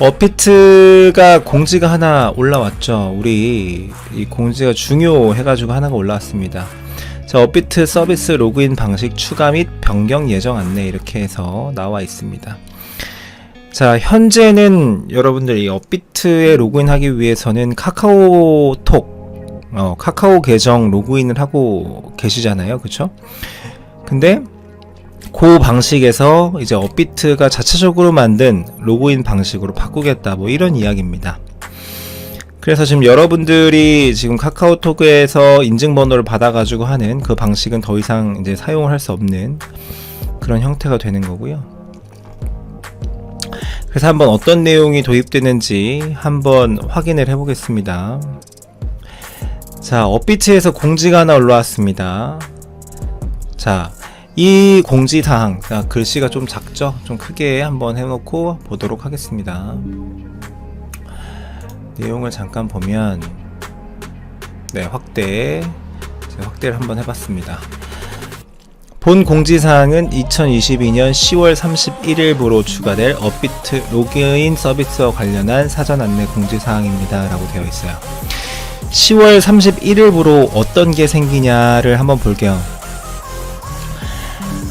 업비트가 공지가 하나 올라왔죠. 우리 이 공지가 중요해가지고 하나가 올라왔습니다. 자, 업비트 서비스 로그인 방식 추가 및 변경 예정 안내 이렇게 해서 나와 있습니다. 자, 현재는 여러분들 이 업비트에 로그인하기 위해서는 카카오톡, 카카오 계정 로그인을 하고 계시잖아요, 그쵸? 근데 그 방식에서 이제 업비트가 자체적으로 만든 로그인 방식으로 바꾸겠다, 뭐 이런 이야기입니다. 그래서 지금 여러분들이 지금 카카오톡에서 인증번호를 받아가지고 하는 그 방식은 더 이상 이제 사용을 할 수 없는 그런 형태가 되는 거고요. 그래서 한번 어떤 내용이 도입되는지 한번 확인을 해보겠습니다. 자, 업비트에서 공지가 하나 올라왔습니다. 자, 이 공지사항, 글씨가 좀 작죠? 좀 크게 한번 해놓고 보도록 하겠습니다. 내용을 잠깐 보면, 네, 확대를 한번 해봤습니다. 본 공지사항은 2022년 10월 31일부로 추가될 업비트 로그인 서비스와 관련한 사전 안내 공지사항입니다 라고 되어 있어요. 10월 31일부로 어떤 게 생기냐를 한번 볼게요.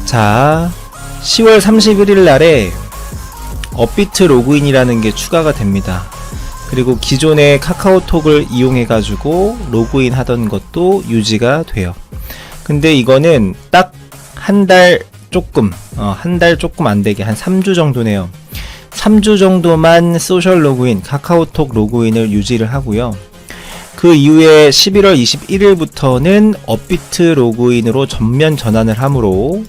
자, 10월 31일 날에 업비트 로그인이라는 게 추가가 됩니다. 그리고 기존의 카카오톡을 이용해 가지고 로그인 하던 것도 유지가 돼요. 근데 이거는 딱 한 달 조금 안 되게 한 3주 정도네요. 3주 정도만 소셜 로그인, 카카오톡 로그인을 유지를 하고요. 그 이후에 11월 21일부터는 업비트 로그인으로 전면 전환을 하므로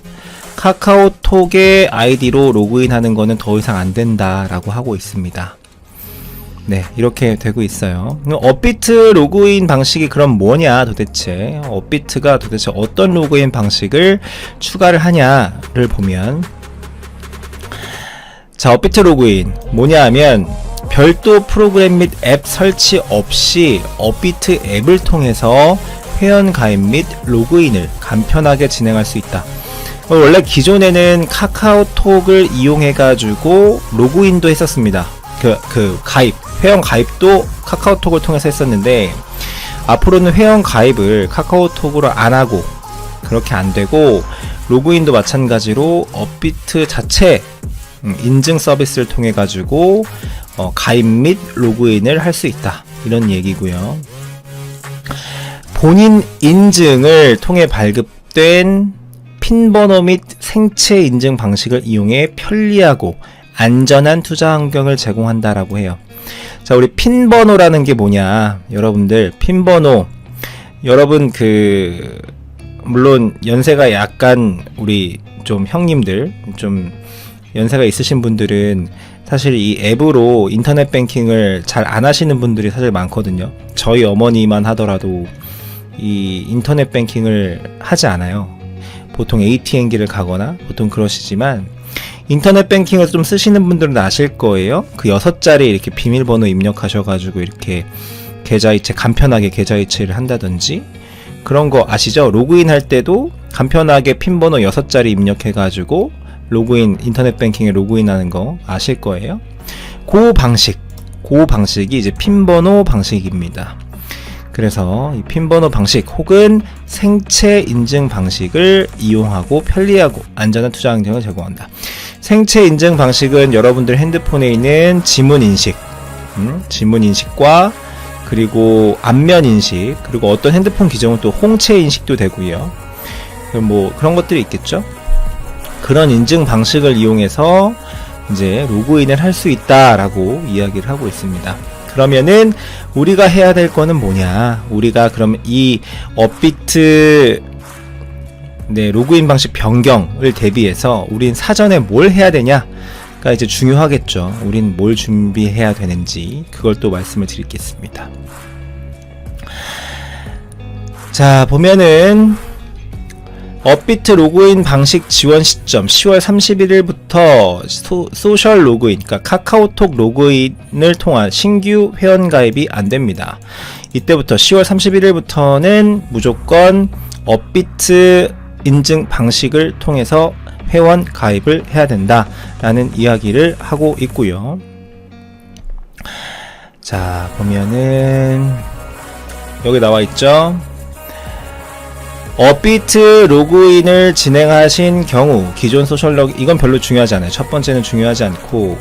카카오톡의 아이디로 로그인하는 거는 더 이상 안 된다라고 하고 있습니다. 네, 이렇게 되고 있어요. 업비트 로그인 방식이 그럼 뭐냐 도대체, 업비트가 도대체 어떤 로그인 방식을 추가를 하냐를 보면, 자, 업비트 로그인 뭐냐 하면 별도 프로그램 및 앱 설치 없이 업비트 앱을 통해서 회원 가입 및 로그인을 간편하게 진행할 수 있다. 원래 기존에는 카카오톡을 이용해가지고 로그인도 했었습니다. 회원 가입도 카카오톡을 통해서 했었는데, 앞으로는 회원 가입을 카카오톡으로 안 하고, 그렇게 안 되고, 로그인도 마찬가지로 업비트 자체 인증 서비스를 통해 가지고 가입 및 로그인을 할 수 있다, 이런 얘기고요. 본인 인증을 통해 발급된 핀번호 및 생체 인증 방식을 이용해 편리하고 안전한 투자 환경을 제공한다라고 해요. 자, 우리 핀번호라는 게 뭐냐, 여러분들 핀번호, 여러분 물론 연세가 약간 우리 좀 형님들, 좀 연세가 있으신 분들은 사실 이 앱으로 인터넷 뱅킹을 잘 안 하시는 분들이 사실 많거든요. 저희 어머니만 하더라도 이 인터넷 뱅킹을 하지 않아요. 보통 ATM기를 가거나 보통 그러시지만, 인터넷 뱅킹을 좀 쓰시는 분들은 아실 거예요. 그 6자리 이렇게 비밀번호 입력하셔가지고 이렇게 계좌이체, 간편하게 계좌이체를 한다든지 그런 거 아시죠? 로그인 할 때도 간편하게 핀번호 6자리 입력해가지고 로그인, 인터넷 뱅킹에 로그인하는 거 아실 거예요. 그 방식이 이제 핀번호 방식입니다. 그래서 이 핀번호 방식 혹은 생체 인증 방식을 이용하고 편리하고 안전한 투자 환경을 제공한다. 생체 인증 방식은 여러분들 핸드폰에 있는 지문 인식과 그리고 안면 인식, 그리고 어떤 핸드폰 기종은 또 홍채 인식도 되고요. 뭐 그런 것들이 있겠죠. 그런 인증 방식을 이용해서 이제 로그인을 할 수 있다라고 이야기를 하고 있습니다. 그러면은 우리가 해야 될 거는 뭐냐? 우리가 그럼 이 업비트 로그인 방식 변경을 대비해서 우린 사전에 뭘 해야 되냐가 이제 중요하겠죠. 우린 뭘 준비해야 되는지 그걸 또 말씀을 드리겠습니다. 자, 보면은 업비트 로그인 방식 지원 시점 10월 31일부터 소셜 로그인, 그러니까 카카오톡 로그인을 통한 신규 회원 가입이 안됩니다. 이때부터 10월 31일부터는 무조건 업비트 인증 방식을 통해서 회원 가입을 해야 된다라는 이야기를 하고 있고요. 자, 보면은 여기 나와 있죠. 업비트 로그인을 진행하신 경우 기존 소셜 로그, 이건 별로 중요하지 않아요. 첫 번째는 중요하지 않고,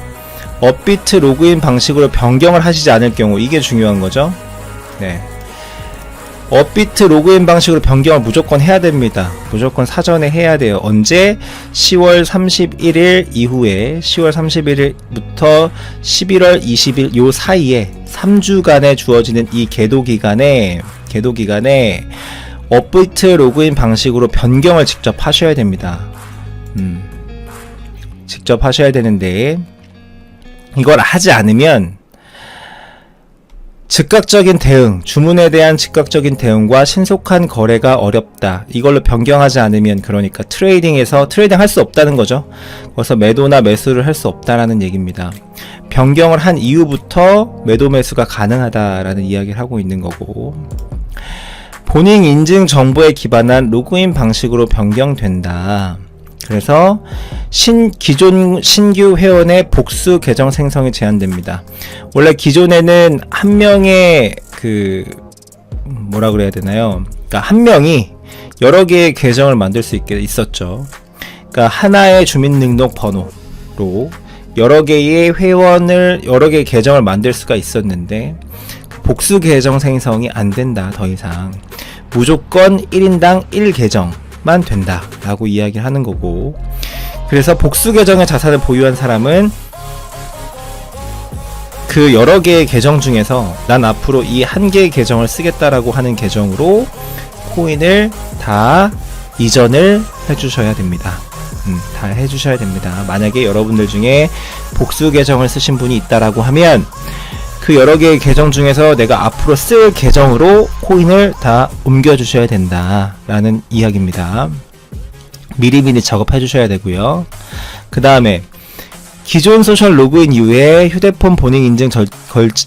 업비트 로그인 방식으로 변경을 하시지 않을 경우, 이게 중요한 거죠. 네. 업비트 로그인 방식으로 변경을 무조건 해야 됩니다. 무조건 사전에 해야 돼요. 언제? 10월 31일 이후에 10월 31일부터 11월 20일 요 사이에 3주간에 주어지는 이 계도 기간에 업비트 로그인 방식으로 변경을 직접 하셔야 됩니다. 직접 하셔야 되는데, 이걸 하지 않으면 즉각적인 대응, 주문에 대한 즉각적인 대응과 신속한 거래가 어렵다. 이걸로 변경하지 않으면, 그러니까 트레이딩 할 수 없다는 거죠. 그래서 매도나 매수를 할 수 없다라는 얘기입니다. 변경을 한 이후부터 매도 매수가 가능하다라는 이야기를 하고 있는 거고, 본인 인증 정보에 기반한 로그인 방식으로 변경된다. 그래서 기존 신규 회원의 복수 계정 생성이 제한됩니다. 원래 기존에는 한 명의 뭐라 그래야 되나요? 그러니까 한 명이 여러 개의 계정을 만들 수 있었죠. 그러니까 하나의 주민등록번호로 여러 개의 계정을 만들 수가 있었는데, 복수 계정 생성이 안 된다. 더 이상 무조건 1인당 1계정만 된다 라고 이야기를 하는 거고, 그래서 복수 계정의 자산을 보유한 사람은 그 여러 개의 계정 중에서 난 앞으로 이 한 개의 계정을 쓰겠다라고 하는 계정으로 코인을 다 이전을 해주셔야 됩니다. 다 해주셔야 됩니다. 만약에 여러분들 중에 복수 계정을 쓰신 분이 있다라고 하면 그 여러 개의 계정 중에서 내가 앞으로 쓸 계정으로 코인을 다 옮겨주셔야 된다 라는 이야기입니다. 미리미리 작업해 주셔야 되고요. 그 다음에 기존 소셜 로그인 이후에 휴대폰 본인 인증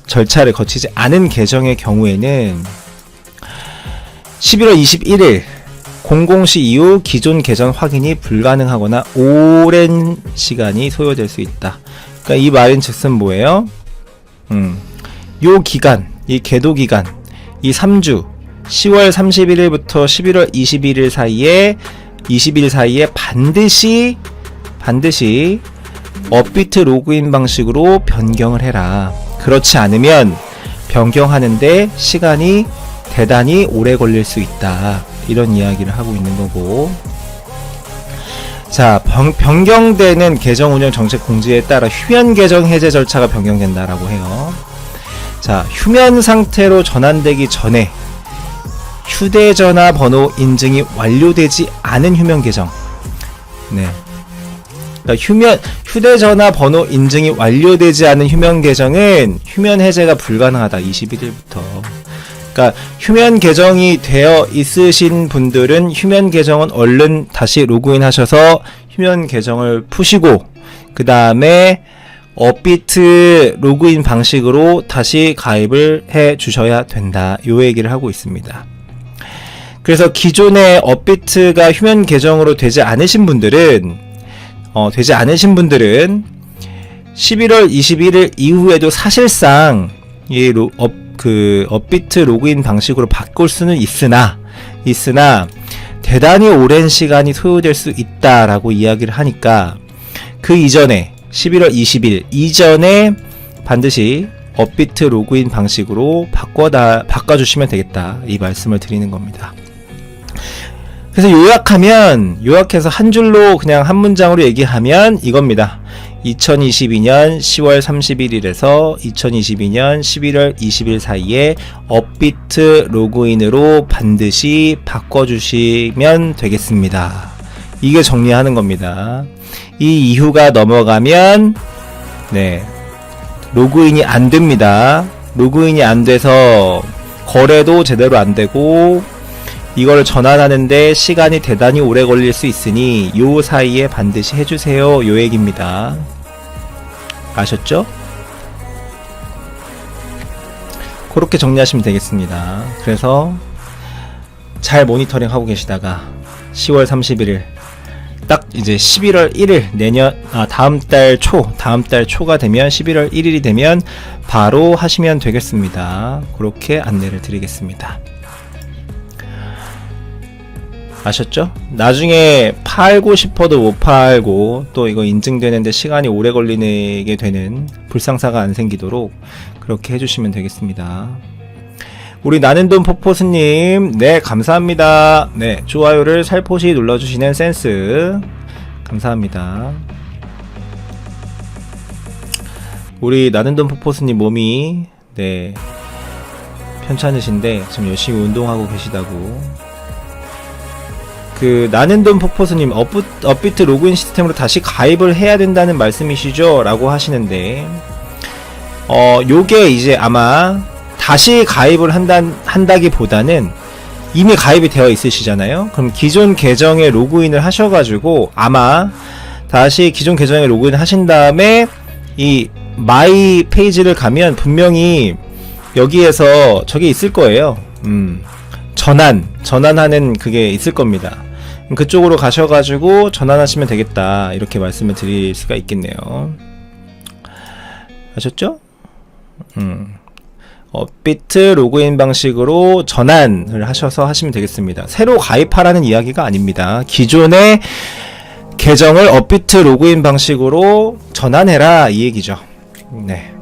절차를 거치지 않은 계정의 경우에는 11월 21일 00시 이후 기존 계정 확인이 불가능하거나 오랜 시간이 소요될 수 있다. 그러니까 이 말인 즉슨 뭐예요? 요 기간, 이 계도 기간, 이 3주, 10월 31일부터 11월 21일 사이에 반드시 업비트 로그인 방식으로 변경을 해라. 그렇지 않으면 변경하는데 시간이 대단히 오래 걸릴 수 있다. 이런 이야기를 하고 있는 거고, 자, 변경되는 계정 운영 정책 공지에 따라 휴면 계정 해제 절차가 변경된다라고 해요. 자, 휴면 상태로 전환되기 전에 휴대전화 번호 인증이 완료되지 않은 휴면 계정. 네. 그러니까 휴대전화 번호 인증이 완료되지 않은 휴면 계정은 휴면 해제가 불가능하다. 21일부터. 그러니까 휴면 계정이 되어 있으신 분들은 휴면 계정은 얼른 다시 로그인 하셔서 휴면 계정을 푸시고, 그 다음에 업비트 로그인 방식으로 다시 가입을 해 주셔야 된다. 요 얘기를 하고 있습니다. 그래서 기존의 업비트가 휴면 계정으로 되지 않으신 분들은 11월 21일 이후에도 사실상 이 업비트 로그인 방식으로 바꿀 수는 있으나 대단히 오랜 시간이 소요될 수 있다라고 이야기를 하니까, 그 이전에 11월 20일 이전에 반드시 업비트 로그인 방식으로 바꿔주시면 되겠다, 이 말씀을 드리는 겁니다. 그래서 요약해서 한 줄로 그냥 한 문장으로 얘기하면 이겁니다. 2022년 10월 31일에서 2022년 11월 20일 사이에 업비트 로그인으로 반드시 바꿔주시면 되겠습니다. 이게 정리하는 겁니다. 이 이후가 넘어가면 로그인이 안 됩니다. 로그인이 안 돼서 거래도 제대로 안 되고, 이걸 전환하는데 시간이 대단히 오래 걸릴 수 있으니 요 사이에 반드시 해주세요, 요 얘기입니다. 아셨죠? 그렇게 정리하시면 되겠습니다. 그래서 잘 모니터링 하고 계시다가 10월 31일 딱 이제 11월 1일 다음 달 초가 되면 11월 1일이 되면 바로 하시면 되겠습니다. 그렇게 안내를 드리겠습니다. 아셨죠? 나중에 팔고 싶어도 못 팔고 또 이거 인증되는데 시간이 오래 걸리게 되는 불상사가 안 생기도록 그렇게 해주시면 되겠습니다. 우리 나는돈 포포스님, 네, 감사합니다. 네, 좋아요를 살포시 눌러주시는 센스 감사합니다. 우리 나는돈 포포스님 몸이 네 편찮으신데 지금 열심히 운동하고 계시다고. 그 나는돈 포포스님, 업비트 로그인 시스템으로 다시 가입을 해야 된다는 말씀이시죠? 라고 하시는데 요게 이제 아마 다시 가입을 한다기보다는 이미 가입이 되어 있으시잖아요. 그럼 기존 계정에 로그인을 하셔가지고 아마 다시 기존 계정에 로그인 하신 다음에 이 마이 페이지를 가면 분명히 여기에서 저게 있을 거예요. 전환하는 그게 있을 겁니다. 그쪽으로 가셔가지고 전환하시면 되겠다, 이렇게 말씀을 드릴 수가 있겠네요. 아셨죠? 업비트 로그인 방식으로 전환을 하셔서 하시면 되겠습니다. 새로 가입하라는 이야기가 아닙니다. 기존의 계정을 업비트 로그인 방식으로 전환해라, 이 얘기죠. 네,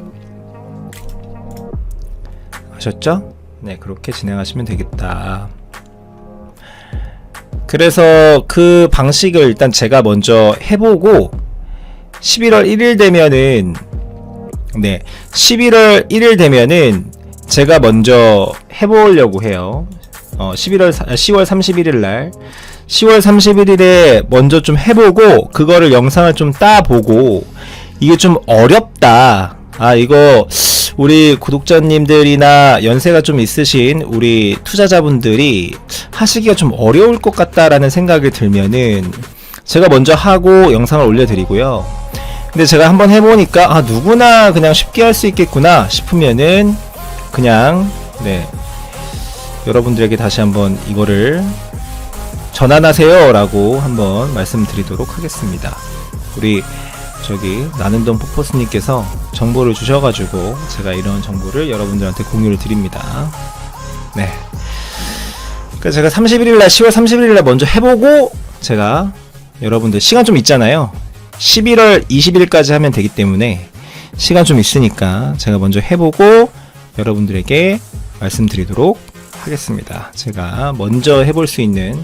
아셨죠? 네, 그렇게 진행하시면 되겠다. 그래서 그 방식을 일단 제가 먼저 해보고 11월 1일 되면은 11월 1일 되면은 제가 먼저 해보려고 해요. 10월 31일 날 10월 31일에 먼저 좀 해보고 그거를 영상을 좀 따보고 이게 좀 어렵다, 이거 우리 구독자님들이나 연세가 좀 있으신 우리 투자자분들이 하시기가 좀 어려울 것 같다라는 생각이 들면은 제가 먼저 하고 영상을 올려드리고요. 근데 제가 한번 해보니까 누구나 그냥 쉽게 할 수 있겠구나 싶으면은 그냥 여러분들에게 다시 한번 이거를 전환하세요 라고 한번 말씀드리도록 하겠습니다. 우리 나는돈 포포스님께서 정보를 주셔가지고 제가 이런 정보를 여러분들한테 공유를 드립니다. 네. 그래서 제가 10월 31일날 먼저 해보고 제가 여러분들 시간 좀 있잖아요. 11월 20일까지 하면 되기 때문에 시간 좀 있으니까 제가 먼저 해보고 여러분들에게 말씀드리도록 하겠습니다. 제가 먼저 해볼 수 있는